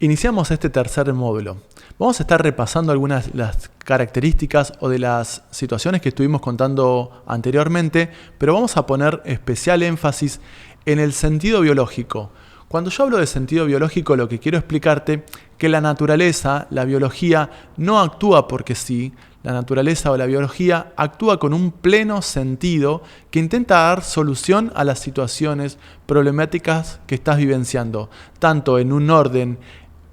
Iniciamos este tercer módulo. Vamos a estar repasando algunas de las características o de las situaciones que estuvimos contando anteriormente, pero vamos a poner especial énfasis en el sentido biológico. Cuando yo hablo de sentido biológico, lo que quiero explicarte es que la naturaleza, la biología, no actúa porque sí. La naturaleza o la biología actúa con un pleno sentido que intenta dar solución a las situaciones problemáticas que estás vivenciando, tanto en un orden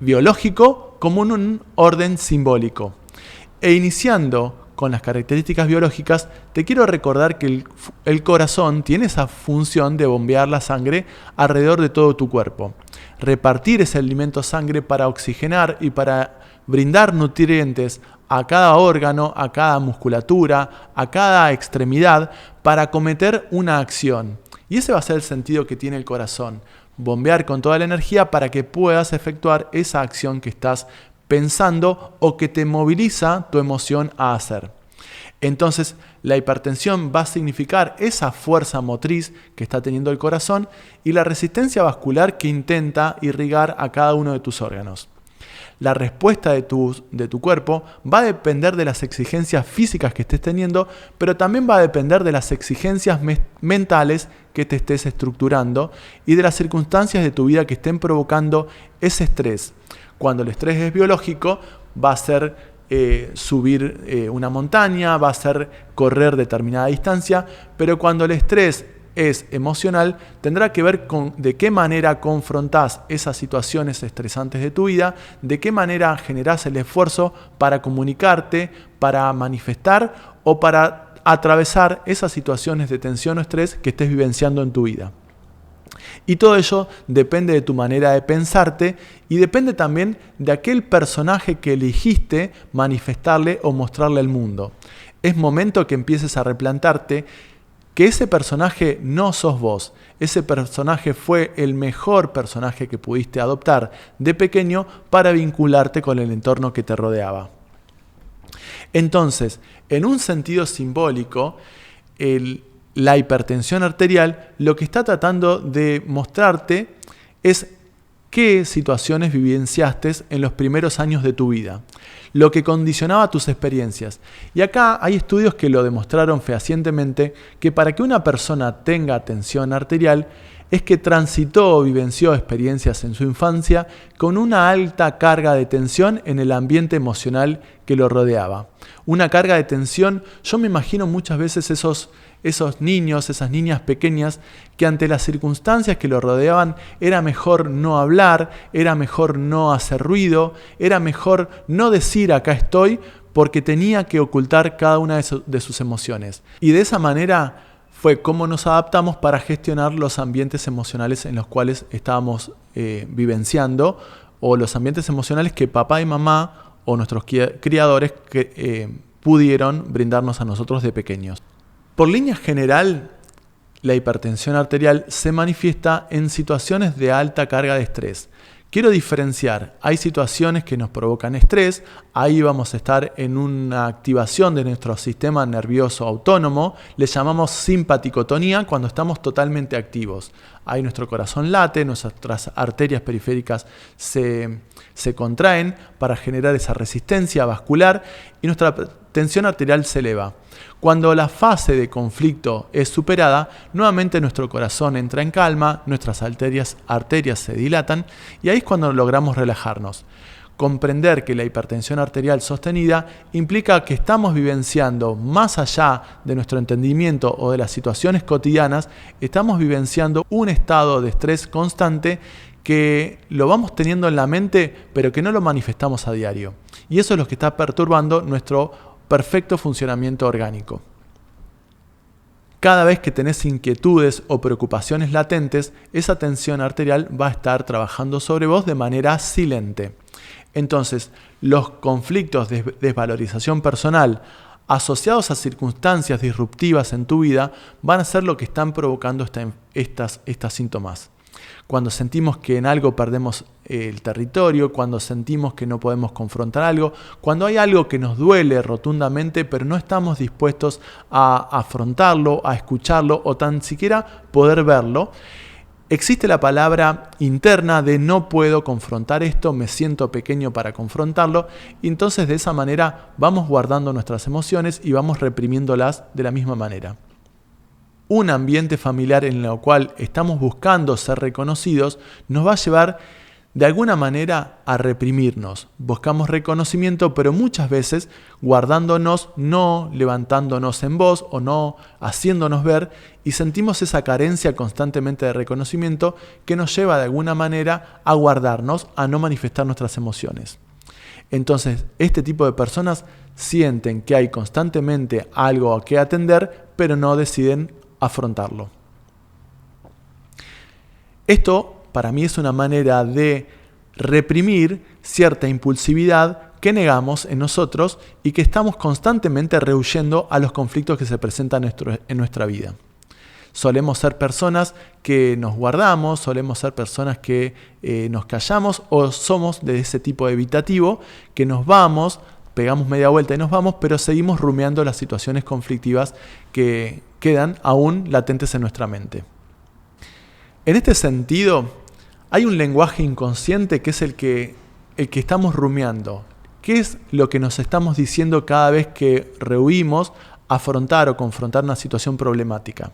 biológico como en un orden simbólico. E iniciando con las características biológicas, te quiero recordar que el corazón tiene esa función de bombear la sangre alrededor de todo tu cuerpo. Repartir ese alimento sangre para oxigenar y para brindar nutrientes a cada órgano, a cada musculatura, a cada extremidad para acometer una acción. Y ese va a ser el sentido que tiene el corazón. Bombear con toda la energía para que puedas efectuar esa acción que estás pensando o que te moviliza tu emoción a hacer. Entonces, la hipertensión va a significar esa fuerza motriz que está teniendo el corazón y la resistencia vascular que intenta irrigar a cada uno de tus órganos. La respuesta de tu cuerpo va a depender de las exigencias físicas que estés teniendo, pero también va a depender de las exigencias mentales que te estés estructurando y de las circunstancias de tu vida que estén provocando ese estrés. Cuando el estrés es biológico, va a ser subir una montaña, va a ser correr determinada distancia, pero cuando el estrés es emocional, tendrá que ver con de qué manera confrontás esas situaciones estresantes de tu vida, de qué manera generás el esfuerzo para comunicarte, para manifestar o para atravesar esas situaciones de tensión o estrés que estés vivenciando en tu vida. Y todo ello depende de tu manera de pensarte y depende también de aquel personaje que elegiste manifestarle o mostrarle al mundo. Es momento que empieces a replantarte que ese personaje no sos vos. Ese personaje fue el mejor personaje que pudiste adoptar de pequeño para vincularte con el entorno que te rodeaba. Entonces, en un sentido simbólico, la hipertensión arterial lo que está tratando de mostrarte es qué situaciones vivenciaste en los primeros años de tu vida, lo que condicionaba tus experiencias. Y acá hay estudios que lo demostraron fehacientemente que para que una persona tenga tensión arterial es que transitó o vivenció experiencias en su infancia con una alta carga de tensión en el ambiente emocional que lo rodeaba. Una carga de tensión, yo me imagino muchas veces esos niños, esas niñas pequeñas que ante las circunstancias que lo rodeaban era mejor no hablar, era mejor no hacer ruido, era mejor no decir acá estoy porque tenía que ocultar cada una de sus emociones. Y de esa manera fue como nos adaptamos para gestionar los ambientes emocionales en los cuales estábamos vivenciando o los ambientes emocionales que papá y mamá o nuestros criadores pudieron brindarnos a nosotros de pequeños. Por línea general, la hipertensión arterial se manifiesta en situaciones de alta carga de estrés. Quiero diferenciar, hay situaciones que nos provocan estrés, ahí vamos a estar en una activación de nuestro sistema nervioso autónomo, le llamamos simpaticotonía cuando estamos totalmente activos. Ahí nuestro corazón late, nuestras arterias periféricas se contraen para generar esa resistencia vascular y nuestra tensión arterial se eleva. Cuando la fase de conflicto es superada, nuevamente nuestro corazón entra en calma, nuestras arterias se dilatan y ahí es cuando logramos relajarnos. Comprender que la hipertensión arterial sostenida implica que estamos vivenciando más allá de nuestro entendimiento o de las situaciones cotidianas, estamos vivenciando un estado de estrés constante que lo vamos teniendo en la mente pero que no lo manifestamos a diario. Y eso es lo que está perturbando nuestro perfecto funcionamiento orgánico. Cada vez que tenés inquietudes o preocupaciones latentes, esa tensión arterial va a estar trabajando sobre vos de manera silente. Entonces, los conflictos de desvalorización personal asociados a circunstancias disruptivas en tu vida van a ser lo que están provocando estas síntomas. Cuando sentimos que en algo perdemos el territorio, cuando sentimos que no podemos confrontar algo, cuando hay algo que nos duele rotundamente, pero no estamos dispuestos a afrontarlo, a escucharlo o tan siquiera poder verlo, existe la palabra interna de no puedo confrontar esto, me siento pequeño para confrontarlo, y entonces de esa manera vamos guardando nuestras emociones y vamos reprimiéndolas de la misma manera. Un ambiente familiar en el cual estamos buscando ser reconocidos nos va a llevar de alguna manera a reprimirnos. Buscamos reconocimiento, pero muchas veces guardándonos, no levantándonos en voz o no haciéndonos ver, y sentimos esa carencia constantemente de reconocimiento que nos lleva de alguna manera a guardarnos, a no manifestar nuestras emociones. Entonces, este tipo de personas sienten que hay constantemente algo a que atender, pero no deciden afrontarlo. Esto para mí es una manera de reprimir cierta impulsividad que negamos en nosotros y que estamos constantemente rehuyendo a los conflictos que se presentan en nuestra vida. Solemos ser personas que nos guardamos, solemos ser personas que nos callamos, o somos de ese tipo evitativo que nos vamos, pegamos media vuelta y nos vamos, pero seguimos rumiando las situaciones conflictivas que quedan aún latentes en nuestra mente. En este sentido, hay un lenguaje inconsciente que es el que estamos rumiando. ¿Qué es lo que nos estamos diciendo cada vez que rehuimos afrontar o confrontar una situación problemática?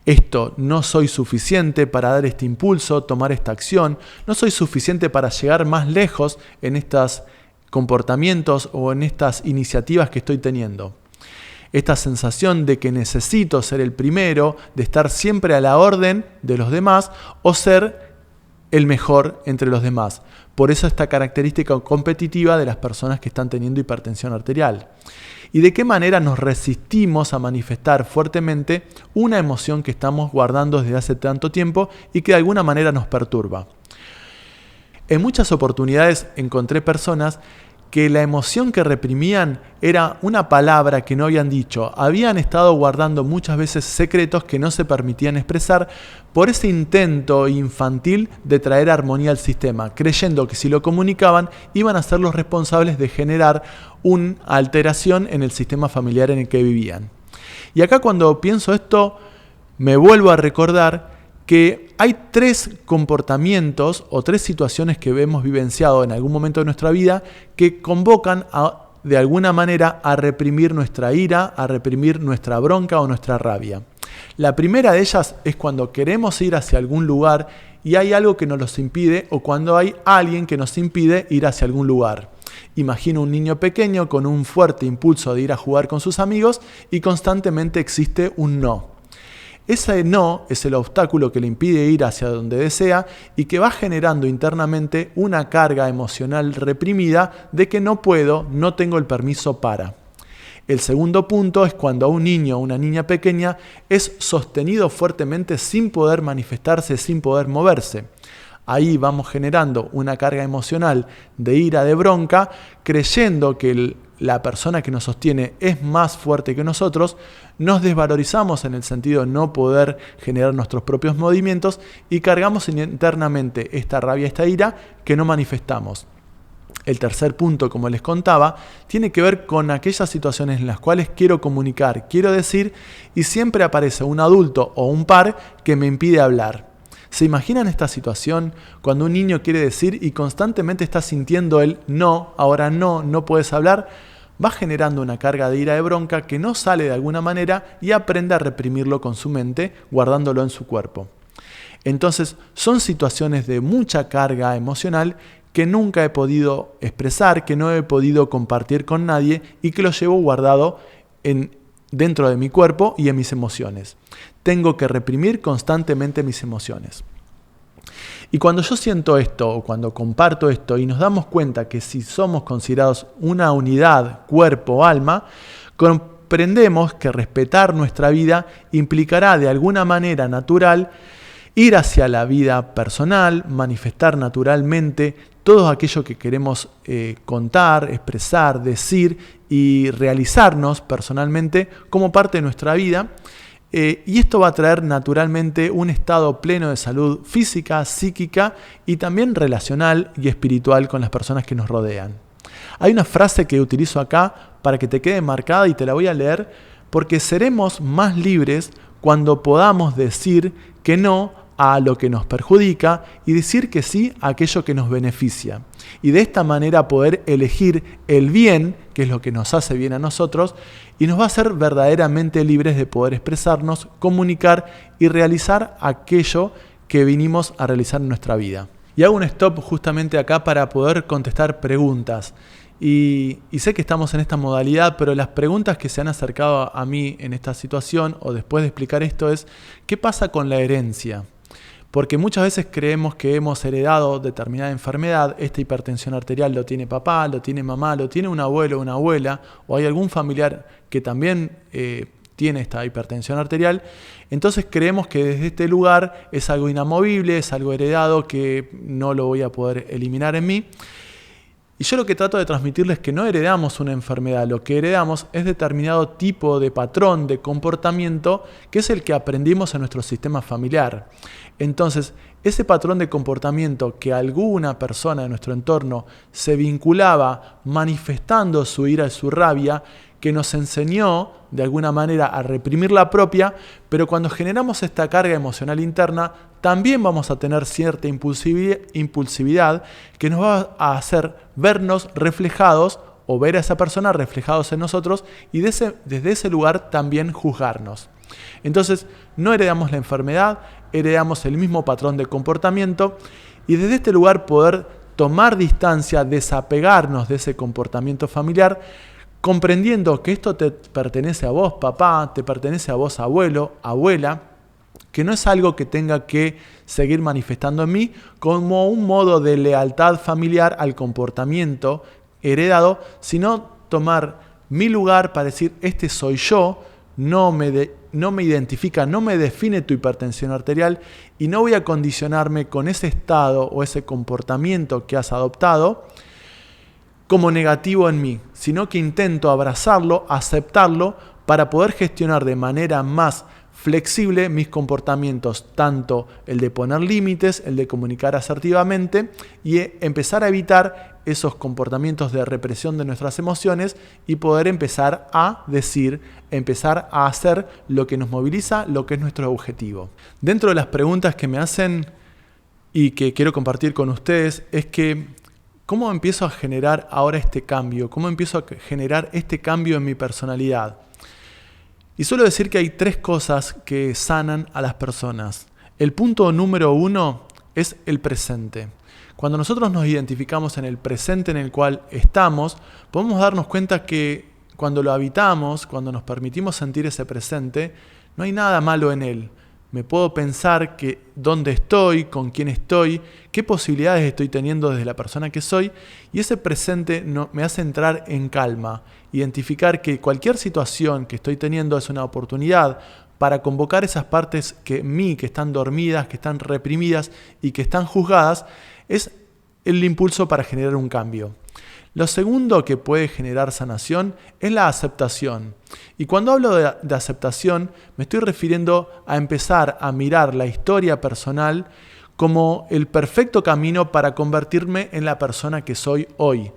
Esto, no soy suficiente para dar este impulso, tomar esta acción, no soy suficiente para llegar más lejos en estos comportamientos o en estas iniciativas que estoy teniendo. Esta sensación de que necesito ser el primero, de estar siempre a la orden de los demás o ser el mejor entre los demás. Por eso esta característica competitiva de las personas que están teniendo hipertensión arterial. ¿Y de qué manera nos resistimos a manifestar fuertemente una emoción que estamos guardando desde hace tanto tiempo y que de alguna manera nos perturba? En muchas oportunidades encontré personas que la emoción que reprimían era una palabra que no habían dicho. Habían estado guardando muchas veces secretos que no se permitían expresar por ese intento infantil de traer armonía al sistema, creyendo que si lo comunicaban iban a ser los responsables de generar una alteración en el sistema familiar en el que vivían. Y acá cuando pienso esto, me vuelvo a recordar que hay 3 comportamientos o 3 situaciones que hemos vivenciado en algún momento de nuestra vida que convocan de alguna manera a reprimir nuestra ira, a reprimir nuestra bronca o nuestra rabia. La primera de ellas es cuando queremos ir hacia algún lugar y hay algo que nos los impide, o cuando hay alguien que nos impide ir hacia algún lugar. Imagino un niño pequeño con un fuerte impulso de ir a jugar con sus amigos y constantemente existe un no. Ese no es el obstáculo que le impide ir hacia donde desea y que va generando internamente una carga emocional reprimida de que no puedo, no tengo el permiso para. El segundo punto es cuando a un niño o una niña pequeña es sostenido fuertemente sin poder manifestarse, sin poder moverse. Ahí vamos generando una carga emocional de ira, de bronca, creyendo que la persona que nos sostiene es más fuerte que nosotros, nos desvalorizamos en el sentido de no poder generar nuestros propios movimientos y cargamos internamente esta rabia, esta ira que no manifestamos. El tercer punto, como les contaba, tiene que ver con aquellas situaciones en las cuales quiero comunicar, quiero decir, y siempre aparece un adulto o un par que me impide hablar. ¿Se imaginan esta situación cuando un niño quiere decir y constantemente está sintiendo el no, ahora no puedes hablar? Va generando una carga de ira, de bronca que no sale de alguna manera y aprende a reprimirlo con su mente, guardándolo en su cuerpo. Entonces, son situaciones de mucha carga emocional que nunca he podido expresar, que no he podido compartir con nadie y que lo llevo guardado dentro de mi cuerpo y en mis emociones. Tengo que reprimir constantemente mis emociones. Y cuando yo siento esto o cuando comparto esto y nos damos cuenta que si somos considerados una unidad, cuerpo, alma, comprendemos que respetar nuestra vida implicará de alguna manera natural ir hacia la vida personal, manifestar naturalmente todo aquello que queremos contar, expresar, decir y realizarnos personalmente como parte de nuestra vida. Y esto va a traer naturalmente un estado pleno de salud física, psíquica y también relacional y espiritual con las personas que nos rodean. Hay una frase que utilizo acá para que te quede marcada y te la voy a leer, porque seremos más libres cuando podamos decir que no a lo que nos perjudica y decir que sí a aquello que nos beneficia. Y de esta manera poder elegir el bien, que es lo que nos hace bien a nosotros, y nos va a hacer verdaderamente libres de poder expresarnos, comunicar y realizar aquello que vinimos a realizar en nuestra vida. Y hago un stop justamente acá para poder contestar preguntas. Y sé que estamos en esta modalidad, pero las preguntas que se han acercado a mí en esta situación o después de explicar esto es: ¿qué pasa con la herencia? Porque muchas veces creemos que hemos heredado determinada enfermedad. Esta hipertensión arterial lo tiene papá, lo tiene mamá, lo tiene un abuelo o una abuela, o hay algún familiar que también tiene esta hipertensión arterial. Entonces creemos que desde este lugar es algo inamovible, es algo heredado que no lo voy a poder eliminar en mí. Y yo lo que trato de transmitirles es que no heredamos una enfermedad, lo que heredamos es determinado tipo de patrón de comportamiento que es el que aprendimos en nuestro sistema familiar. Entonces, ese patrón de comportamiento que alguna persona de nuestro entorno se vinculaba manifestando su ira y su rabia, que nos enseñó de alguna manera a reprimir la propia, pero cuando generamos esta carga emocional interna, también vamos a tener cierta impulsividad que nos va a hacer vernos reflejados o ver a esa persona reflejados en nosotros y desde ese lugar también juzgarnos. Entonces, no heredamos la enfermedad, heredamos el mismo patrón de comportamiento y desde este lugar poder tomar distancia, desapegarnos de ese comportamiento familiar, comprendiendo que esto te pertenece a vos, papá, te pertenece a vos, abuelo, abuela, que no es algo que tenga que seguir manifestando en mí como un modo de lealtad familiar al comportamiento heredado, sino tomar mi lugar para decir: este soy yo, no me identifica, no me define tu hipertensión arterial y no voy a condicionarme con ese estado o ese comportamiento que has adoptado como negativo en mí, sino que intento abrazarlo, aceptarlo para poder gestionar de manera más flexible mis comportamientos, tanto el de poner límites, el de comunicar asertivamente y empezar a evitar esos comportamientos de represión de nuestras emociones y poder empezar a decir, empezar a hacer lo que nos moviliza, lo que es nuestro objetivo. Dentro de las preguntas que me hacen y que quiero compartir con ustedes es que ¿cómo empiezo a generar ahora este cambio? ¿Cómo empiezo a generar este cambio en mi personalidad? Y suelo decir que hay 3 cosas que sanan a las personas. El punto número 1 es el presente. Cuando nosotros nos identificamos en el presente en el cual estamos, podemos darnos cuenta que cuando lo habitamos, cuando nos permitimos sentir ese presente, no hay nada malo en él. Me puedo pensar que dónde estoy, con quién estoy, qué posibilidades estoy teniendo desde la persona que soy, y ese presente me hace entrar en calma, identificar que cualquier situación que estoy teniendo es una oportunidad para convocar esas partes que están dormidas, que están reprimidas y que están juzgadas, es el impulso para generar un cambio. Lo segundo que puede generar sanación es la aceptación. Y cuando hablo de aceptación, me estoy refiriendo a empezar a mirar la historia personal como el perfecto camino para convertirme en la persona que soy hoy.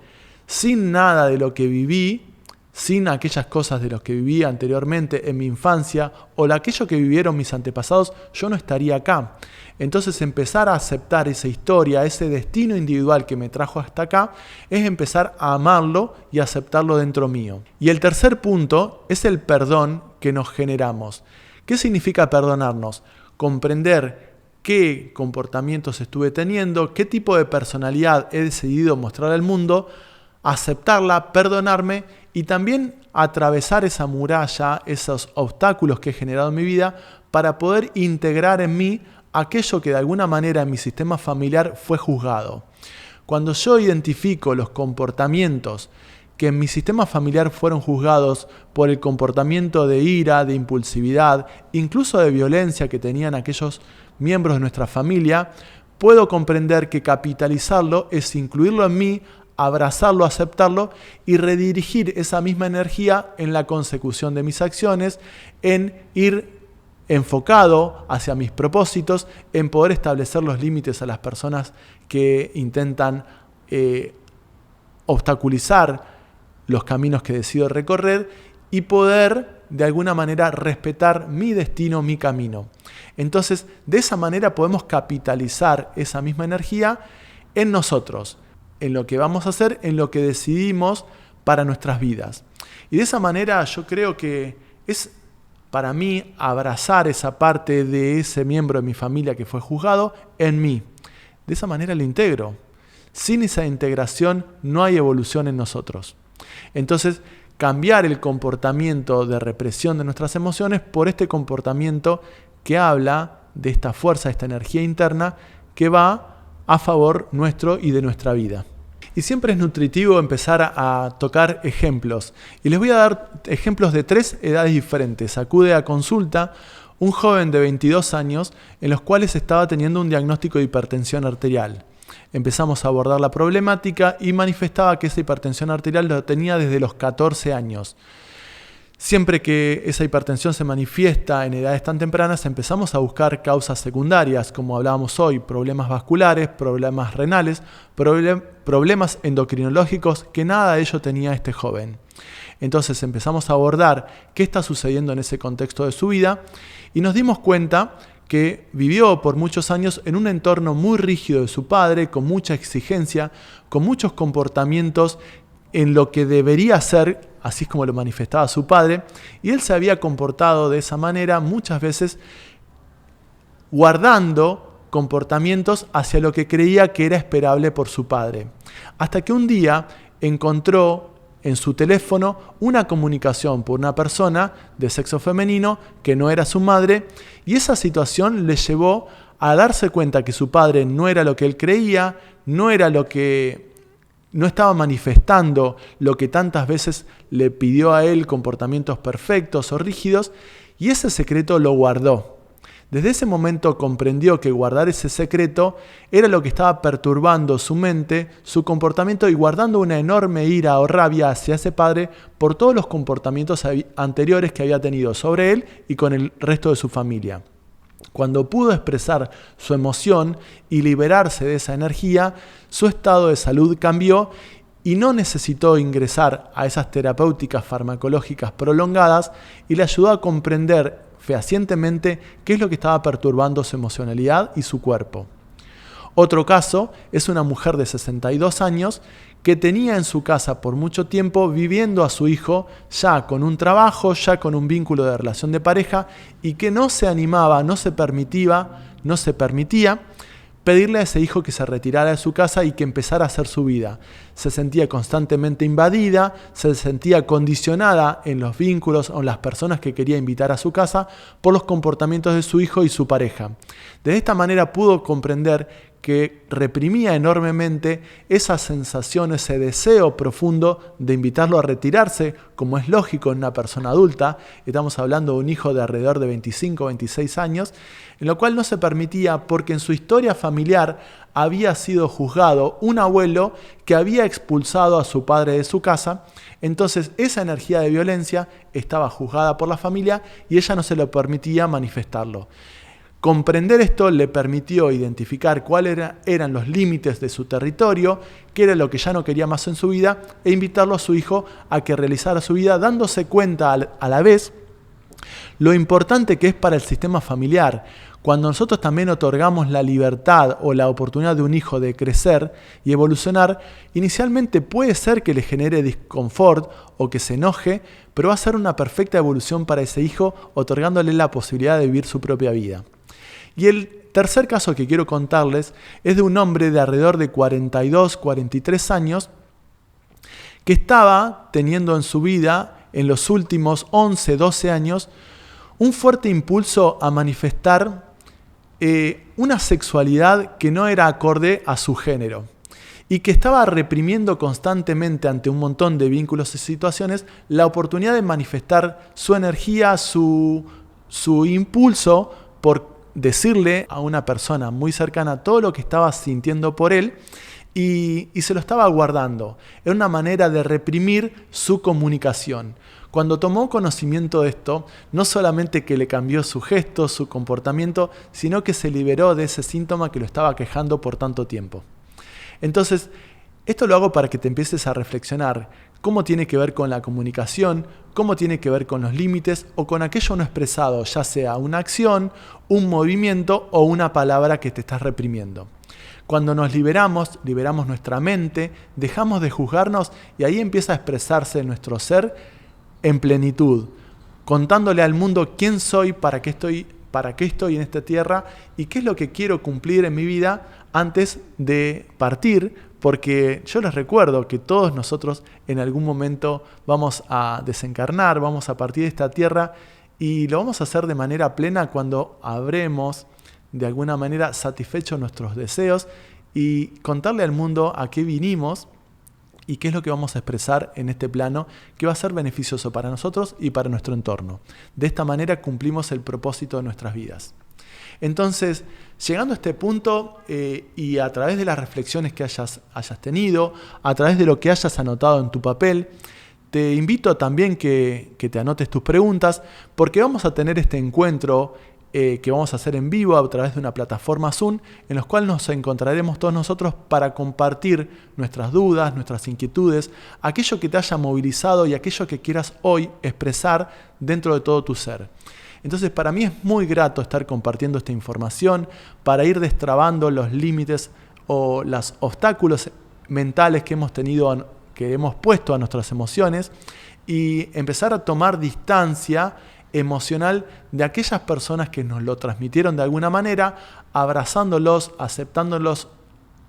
Sin nada de lo que viví, sin aquellas cosas de las que viví anteriormente en mi infancia o aquello que vivieron mis antepasados, yo no estaría acá. Entonces empezar a aceptar esa historia, ese destino individual que me trajo hasta acá, es empezar a amarlo y aceptarlo dentro mío. Y el tercer punto es el perdón que nos generamos. ¿Qué significa perdonarnos? Comprender qué comportamientos estuve teniendo, qué tipo de personalidad he decidido mostrar al mundo, aceptarla, perdonarme y también atravesar esa muralla, esos obstáculos que he generado en mi vida para poder integrar en mí aquello que de alguna manera en mi sistema familiar fue juzgado. Cuando yo identifico los comportamientos que en mi sistema familiar fueron juzgados por el comportamiento de ira, de impulsividad, incluso de violencia que tenían aquellos miembros de nuestra familia, puedo comprender que capitalizarlo es incluirlo en mí, abrazarlo, aceptarlo y redirigir esa misma energía en la consecución de mis acciones, en ir enfocado hacia mis propósitos, en poder establecer los límites a las personas que intentan obstaculizar los caminos que decido recorrer y poder de alguna manera respetar mi destino, mi camino. Entonces, de esa manera podemos capitalizar esa misma energía en nosotros, en lo que vamos a hacer, en lo que decidimos para nuestras vidas. Y de esa manera yo creo que es para mí abrazar esa parte de ese miembro de mi familia que fue juzgado en mí. De esa manera lo integro. Sin esa integración no hay evolución en nosotros. Entonces, cambiar el comportamiento de represión de nuestras emociones por este comportamiento que habla de esta fuerza, de esta energía interna que va a favor nuestro y de nuestra vida. Y siempre es nutritivo empezar a tocar ejemplos. Y les voy a dar ejemplos de 3 edades diferentes. Acude a consulta un joven de 22 años en los cuales estaba teniendo un diagnóstico de hipertensión arterial. Empezamos a abordar la problemática y manifestaba que esa hipertensión arterial lo tenía desde los 14 años. Siempre que esa hipertensión se manifiesta en edades tan tempranas, empezamos a buscar causas secundarias, como hablábamos hoy, problemas vasculares, problemas renales, problemas endocrinológicos, que nada de ello tenía este joven. Entonces empezamos a abordar qué está sucediendo en ese contexto de su vida y nos dimos cuenta que vivió por muchos años en un entorno muy rígido de su padre, con mucha exigencia, con muchos comportamientos en lo que debería ser, así como lo manifestaba su padre, y él se había comportado de esa manera muchas veces guardando comportamientos hacia lo que creía que era esperable por su padre. Hasta que un día encontró en su teléfono una comunicación por una persona de sexo femenino que no era su madre, y esa situación le llevó a darse cuenta que su padre no era lo que él creía, no estaba manifestando lo que tantas veces le pidió a él, comportamientos perfectos o rígidos, y ese secreto lo guardó. Desde ese momento comprendió que guardar ese secreto era lo que estaba perturbando su mente, su comportamiento, y guardando una enorme ira o rabia hacia ese padre por todos los comportamientos anteriores que había tenido sobre él y con el resto de su familia. Cuando pudo expresar su emoción y liberarse de esa energía, su estado de salud cambió y no necesitó ingresar a esas terapéuticas farmacológicas prolongadas, y le ayudó a comprender fehacientemente qué es lo que estaba perturbando su emocionalidad y su cuerpo. Otro caso es una mujer de 62 años que tenía en su casa por mucho tiempo viviendo a su hijo ya con un trabajo, ya con un vínculo de relación de pareja, y que no se animaba, no se permitía pedirle a ese hijo que se retirara de su casa y que empezara a hacer su vida. Se sentía constantemente invadida, se sentía condicionada en los vínculos o en las personas que quería invitar a su casa por los comportamientos de su hijo y su pareja. De esta manera pudo comprender que reprimía enormemente esa sensación, ese deseo profundo de invitarlo a retirarse, como es lógico en una persona adulta. Estamos hablando de un hijo de alrededor de 25 o 26 años, en lo cual no se permitía porque en su historia familiar había sido juzgado un abuelo que había expulsado a su padre de su casa. Entonces esa energía de violencia estaba juzgada por la familia y ella no se lo permitía manifestarlo. Comprender esto le permitió identificar cuáles eran los límites de su territorio, qué era lo que ya no quería más en su vida, e invitarlo a su hijo a que realizara su vida, dándose cuenta a la vez lo importante que es para el sistema familiar. Cuando nosotros también otorgamos la libertad o la oportunidad de un hijo de crecer y evolucionar, inicialmente puede ser que le genere disconfort o que se enoje, pero va a ser una perfecta evolución para ese hijo, otorgándole la posibilidad de vivir su propia vida. Y el tercer caso que quiero contarles es de un hombre de alrededor de 42, 43 años que estaba teniendo en su vida, en los últimos 11, 12 años, un fuerte impulso a manifestar una sexualidad que no era acorde a su género y que estaba reprimiendo constantemente ante un montón de vínculos y situaciones la oportunidad de manifestar su energía, su impulso por decirle a una persona muy cercana todo lo que estaba sintiendo por él, y se lo estaba guardando. Era una manera de reprimir su comunicación. Cuando tomó conocimiento de esto, no solamente que le cambió su gesto, su comportamiento, sino que se liberó de ese síntoma que lo estaba aquejando por tanto tiempo. Entonces, esto lo hago para que te empieces a reflexionar cómo tiene que ver con la comunicación, cómo tiene que ver con los límites o con aquello no expresado, ya sea una acción, un movimiento o una palabra que te estás reprimiendo. Cuando nos liberamos nuestra mente, dejamos de juzgarnos y ahí empieza a expresarse nuestro ser en plenitud, contándole al mundo quién soy, para qué estoy en esta tierra y qué es lo que quiero cumplir en mi vida antes de partir, porque yo les recuerdo que todos nosotros en algún momento vamos a desencarnar, vamos a partir de esta tierra y lo vamos a hacer de manera plena cuando habremos de alguna manera satisfechos nuestros deseos y contarle al mundo a qué vinimos y qué es lo que vamos a expresar en este plano que va a ser beneficioso para nosotros y para nuestro entorno. De esta manera cumplimos el propósito de nuestras vidas. Entonces, llegando a este punto y a través de las reflexiones que hayas tenido, a través de lo que hayas anotado en tu papel, te invito también que te anotes tus preguntas, porque vamos a tener este encuentro que vamos a hacer en vivo a través de una plataforma Zoom, en los cuales nos encontraremos todos nosotros para compartir nuestras dudas, nuestras inquietudes, aquello que te haya movilizado y aquello que quieras hoy expresar dentro de todo tu ser. Entonces, para mí es muy grato estar compartiendo esta información para ir destrabando los límites o los obstáculos mentales que hemos tenido, que hemos puesto a nuestras emociones y empezar a tomar distancia emocional de aquellas personas que nos lo transmitieron de alguna manera, abrazándolos, aceptándolos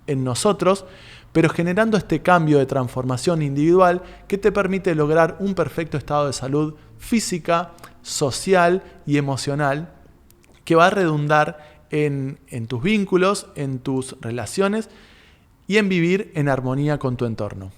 en nosotros, pero generando este cambio de transformación individual que te permite lograr un perfecto estado de salud física, social y emocional que va a redundar en tus vínculos, en tus relaciones y en vivir en armonía con tu entorno.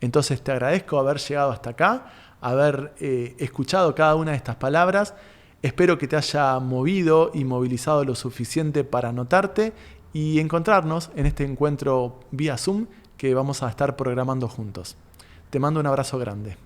Entonces te agradezco haber llegado hasta acá, haber escuchado cada una de estas palabras. Espero que te haya movido y movilizado lo suficiente para anotarte y encontrarnos en este encuentro vía Zoom que vamos a estar programando juntos. Te mando un abrazo grande.